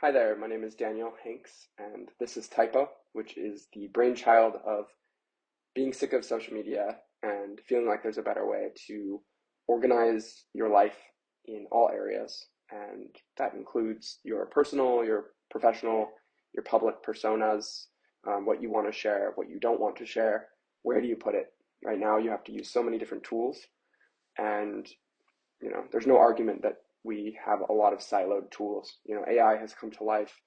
Hi there, my name is Daniel Hanks, and this is Typo, which is the brainchild of being sick of social media and feeling like there's a better way to organize your life in all areas. And that includes your personal, your professional, your public personas, what you want to share, what you don't want to share, where do you put it? Right now, you have to use so many different tools, and there's no argument that we have a lot of siloed tools. AI has come to life,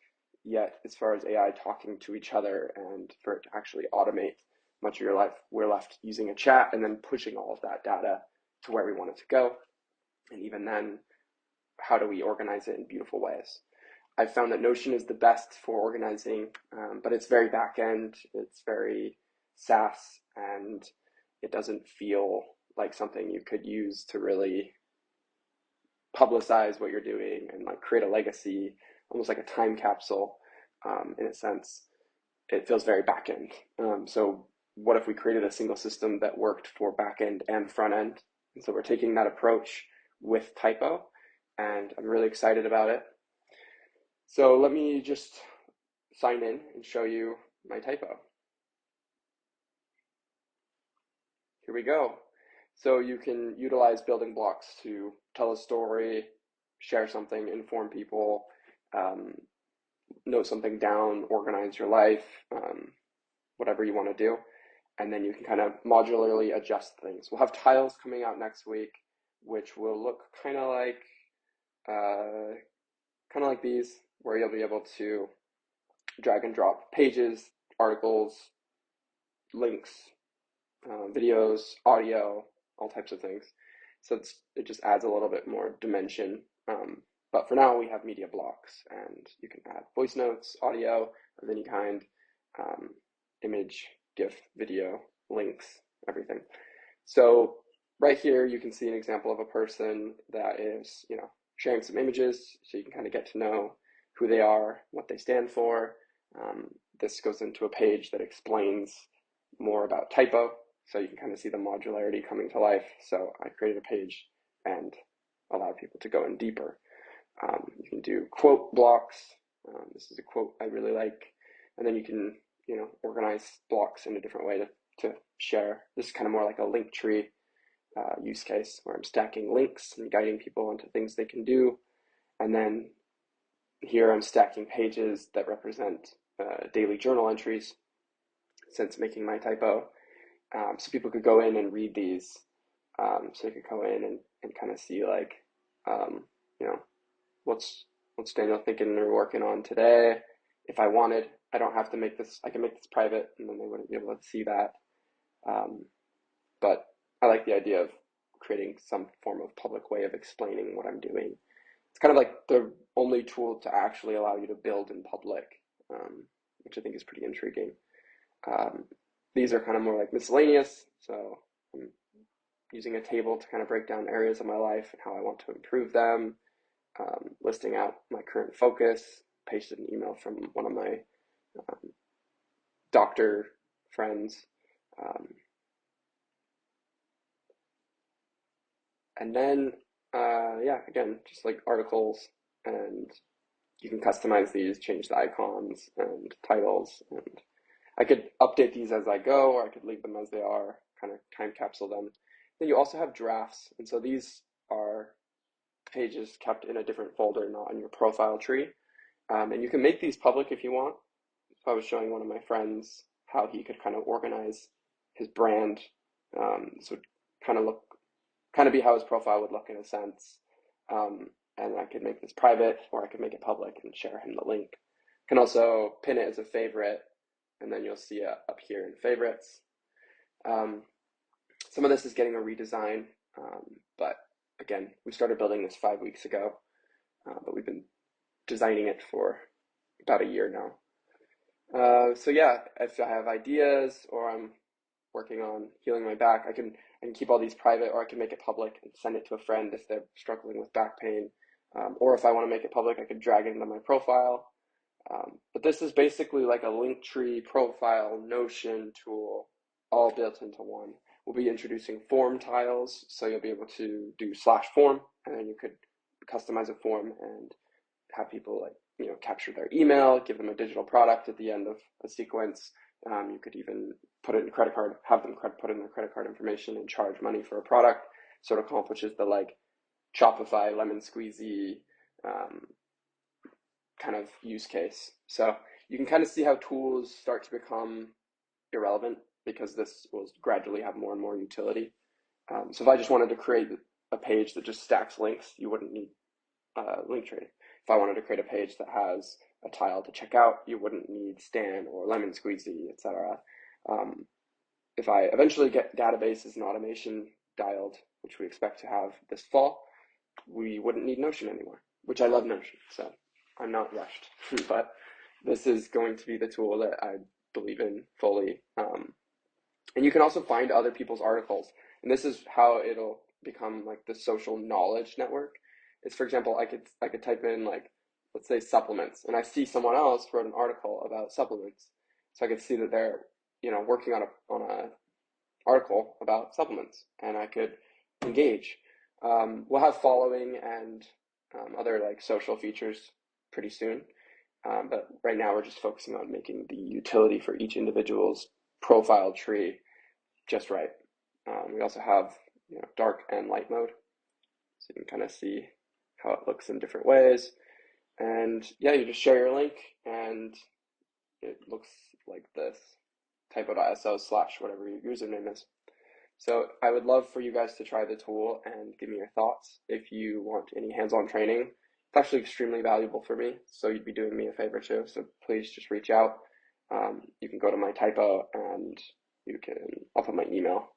yet as far as AI talking to each other and for it to actually automate much of your life, we're left using a chat and then pushing all of that data to where we want it to go. And even then, how do we organize it in beautiful ways? I've found that Notion is the best for organizing, but it's very back end, it's very SaaS, and it doesn't feel like something you could use to really publicize what you're doing and like create a legacy, almost like a time capsule. In a sense, it feels very back end. So what if we created a single system that worked for back end and front end? And so we're taking that approach with Typo, and I'm really excited about it. So let me just sign in and show you my Typo. Here we go. So you can utilize building blocks to tell a story, share something, inform people, note something down, organize your life, whatever you want to do. And then you can kind of modularly adjust things. We'll have tiles coming out next week, which will look kind of like these, where you'll be able to drag and drop pages, articles, links, videos, audio, all types of things. So it just adds a little bit more dimension. But for now, we have media blocks, and you can add voice notes, audio of any kind, image, GIF, video, links, everything. So right here, you can see an example of a person that is, sharing some images, so you can kind of get to know who they are, what they stand for. This goes into a page that explains more about Typo, so you can kind of see the modularity coming to life. So I created a page and allowed people to go in deeper. You can do quote blocks. This is a quote I really like. And then you can, organize blocks in a different way to share. This is kind of more like a link tree use case where I'm stacking links and guiding people into things they can do. And then here I'm stacking pages that represent daily journal entries since making my Typo. So people could go in and read these. So they could go in and kind of see like, what's Daniel thinking or working on today. If I wanted, I don't have to make this, I can make this private and then they wouldn't be able to see that. But I like the idea of creating some form of public way of explaining what I'm doing. It's kind of like the only tool to actually allow you to build in public, which I think is pretty intriguing. These are kind of more like miscellaneous, so I'm using a table to kind of break down areas of my life and how I want to improve them, listing out my current focus, pasted an email from one of my doctor friends, and then again, just like articles, and you can customize these, change the icons and titles, and I could update these as I go, or I could leave them as they are, kind of time capsule them. Then you also have drafts, and so these are pages kept in a different folder, not in your profile tree. And you can make these public if you want. So I was showing one of my friends how he could kind of organize his brand. So kind of be how his profile would look in a sense. And I could make this private, or I could make it public and share him the link. Can also pin it as a favorite, and then you'll see it up here in favorites. Some of this is getting a redesign, but again, we started building this 5 weeks ago, but we've been designing it for about a year now. So yeah, if I have ideas or I'm working on healing my back, I can keep all these private, or I can make it public and send it to a friend if they're struggling with back pain. Or if I want to make it public, I could drag it into my profile. But this is basically like a Linktree profile Notion tool, all built into one. We'll be introducing form tiles, so you'll be able to do /form, and then you could customize a form and have people like, capture their email, give them a digital product at the end of a sequence. You could even put it in credit card, have them put in their credit card information and charge money for a product. Sort of accomplishes the like Shopify lemon squeezy kind of use case. So you can kind of see how tools start to become irrelevant because this will gradually have more and more utility. So if I just wanted to create a page that just stacks links, you wouldn't need link trading. If I wanted to create a page that has a tile to check out, you wouldn't need Stan or Lemon Squeezy, etc. If I eventually get databases and automation dialed, which we expect to have this fall, we wouldn't need Notion anymore, which I love Notion, so I'm not rushed. But this is going to be the tool that I believe in fully. And you can also find other people's articles. And this is how it'll become like the social knowledge network. Is, for example, I could type in like, let's say supplements, and I see someone else wrote an article about supplements. So I could see that they're, working on a article about supplements, and I could engage. We'll have following and other like social features pretty soon. But right now we're just focusing on making the utility for each individual's profile tree just right. We also have dark and light mode, so you can kind of see how it looks in different ways. And yeah, you just share your link and it looks like this, typo.so/ whatever your username is. So I would love for you guys to try the tool and give me your thoughts. If you want any hands-on training, it's actually extremely valuable for me, so you'd be doing me a favor too. So please just reach out. You can go to my Typo and I'll put my email.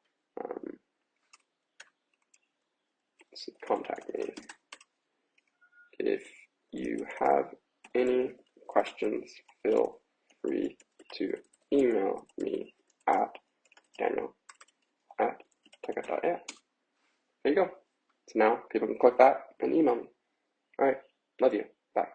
So contact me if you have any questions. Feel free to email me at daniel@typo.ai. There you go. So now people can click that and email me. All right. Love you. Bye.